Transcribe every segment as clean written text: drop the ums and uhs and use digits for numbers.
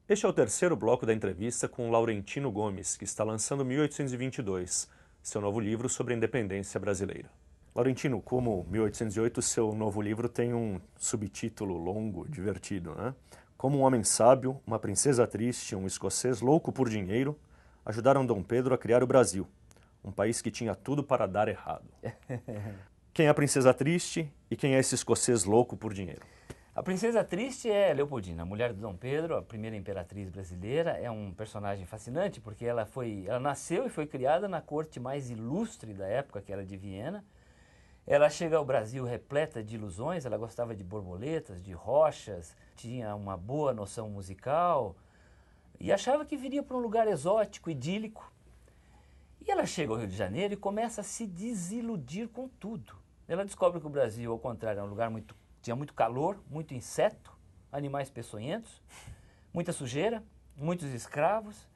Este é o terceiro bloco da entrevista com Laurentino Gomes, que está lançando 1822, seu novo livro sobre a independência brasileira. Laurentino, como 1808, seu novo livro tem um subtítulo longo, divertido, né? Como um homem sábio, uma princesa triste, um escocês louco por dinheiro, ajudaram Dom Pedro a criar o Brasil, um país que tinha tudo para dar errado. Quem é a princesa triste e quem é esse escocês louco por dinheiro? A princesa triste é Leopoldina, a mulher de Dom Pedro, a primeira imperatriz brasileira. É um personagem fascinante porque ela nasceu e foi criada na corte mais ilustre da época, que era de Viena. Ela chega ao Brasil repleta de ilusões, ela gostava de borboletas, de rochas, tinha uma boa noção musical e achava que viria para um lugar exótico, idílico. E ela chega ao Rio de Janeiro e começa a se desiludir com tudo. Ela descobre que o Brasil, ao contrário, é um lugar tinha muito calor, muito inseto, animais peçonhentos, muita sujeira, muitos escravos.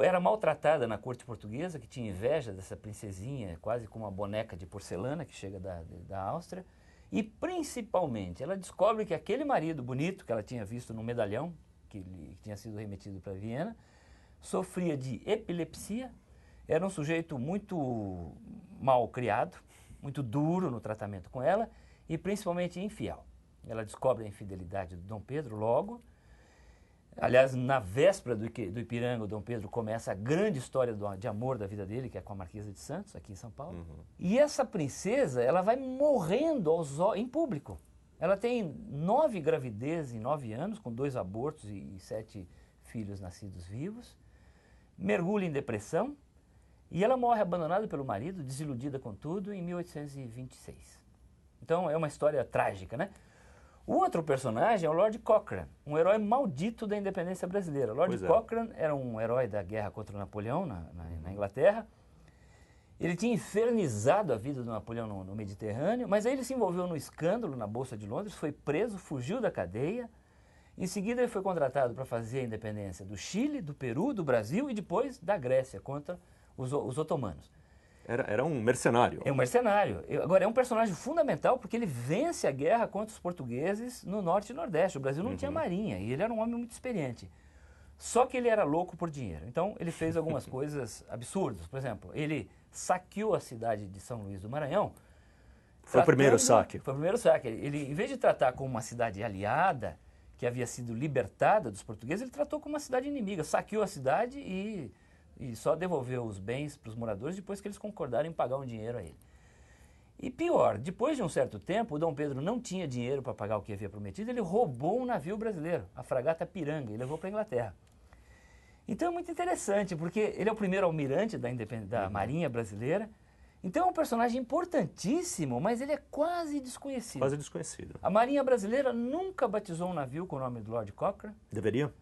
Era maltratada na corte portuguesa, que tinha inveja dessa princesinha, quase como uma boneca de porcelana que chega da Áustria. E, principalmente, ela descobre que aquele marido bonito que ela tinha visto no medalhão, que tinha sido remetido para Viena, sofria de epilepsia, era um sujeito muito mal criado, muito duro no tratamento com ela, e principalmente infiel. Ela descobre a infidelidade do Dom Pedro logo. Aliás, na véspera do Ipiranga, o Dom Pedro começa a grande história de amor da vida dele, que é com a Marquesa de Santos, aqui em São Paulo. E essa princesa, ela vai morrendo em público. Ela tem 9 gravidezes em 9 anos, com 2 abortos e 7 filhos nascidos vivos. Mergulha em depressão e ela morre abandonada pelo marido, desiludida com tudo, em 1826. Então é uma história trágica, né? O outro personagem é o Lord Cochrane, um herói maldito da independência brasileira. Lord Cochrane era um herói da guerra contra o Napoleão na Inglaterra. Ele tinha infernizado a vida do Napoleão no Mediterrâneo, mas aí ele se envolveu no escândalo na Bolsa de Londres, foi preso, fugiu da cadeia. Em seguida ele foi contratado para fazer a independência do Chile, do Peru, do Brasil e depois da Grécia contra os otomanos. Era um mercenário. É um mercenário. Agora, é um personagem fundamental porque ele vence a guerra contra os portugueses no Norte e Nordeste. O Brasil não tinha marinha e ele era um homem muito experiente. Só que ele era louco por dinheiro. Então, ele fez algumas coisas absurdas. Por exemplo, ele saqueou a cidade de São Luís do Maranhão. Foi o primeiro saque. Foi o primeiro saque. Ele, em vez de tratar como uma cidade aliada, que havia sido libertada dos portugueses, ele tratou como uma cidade inimiga. Saqueou a cidade e só devolveu os bens para os moradores depois que eles concordaram em pagar um dinheiro a ele. E pior, depois de um certo tempo, o Dom Pedro não tinha dinheiro para pagar o que havia prometido, ele roubou um navio brasileiro, a fragata Piranga, e levou para a Inglaterra. Então é muito interessante, porque ele é o primeiro almirante da Marinha brasileira, então é um personagem importantíssimo, mas ele é quase desconhecido. Quase desconhecido. A Marinha brasileira nunca batizou um navio com o nome do Lord Cochrane. Deveria?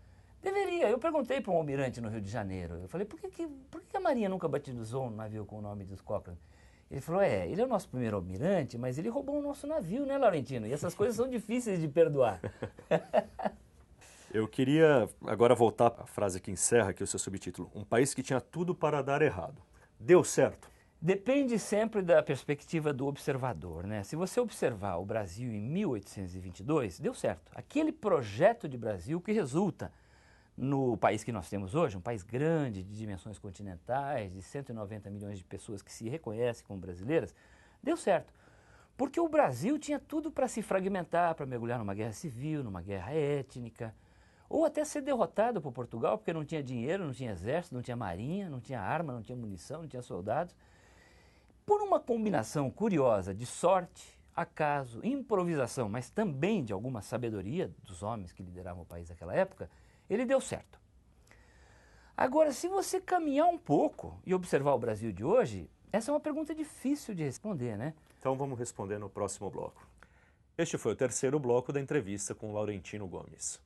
Deveria. Eu perguntei para um almirante no Rio de Janeiro, eu falei, por que a Marinha nunca batizou um navio com o nome dos Cochrane? Ele falou, ele é o nosso primeiro almirante, mas ele roubou o nosso navio, né, Laurentino? E essas coisas são difíceis de perdoar. Eu queria agora voltar à frase que encerra aqui o seu subtítulo. Um país que tinha tudo para dar errado. Deu certo? Depende sempre da perspectiva do observador, né? Se você observar o Brasil em 1822, deu certo. Aquele projeto de Brasil que resulta no país que nós temos hoje, um país grande, de dimensões continentais, de 190 milhões de pessoas que se reconhecem como brasileiras, deu certo. Porque o Brasil tinha tudo para se fragmentar, para mergulhar numa guerra civil, numa guerra étnica, ou até ser derrotado por Portugal, porque não tinha dinheiro, não tinha exército, não tinha marinha, não tinha arma, não tinha munição, não tinha soldados. Por uma combinação curiosa de sorte, acaso, improvisação, mas também de alguma sabedoria dos homens que lideravam o país naquela época, ele deu certo. Agora, se você caminhar um pouco e observar o Brasil de hoje, essa é uma pergunta difícil de responder, né? Então vamos responder no próximo bloco. Este foi o terceiro bloco da entrevista com Laurentino Gomes.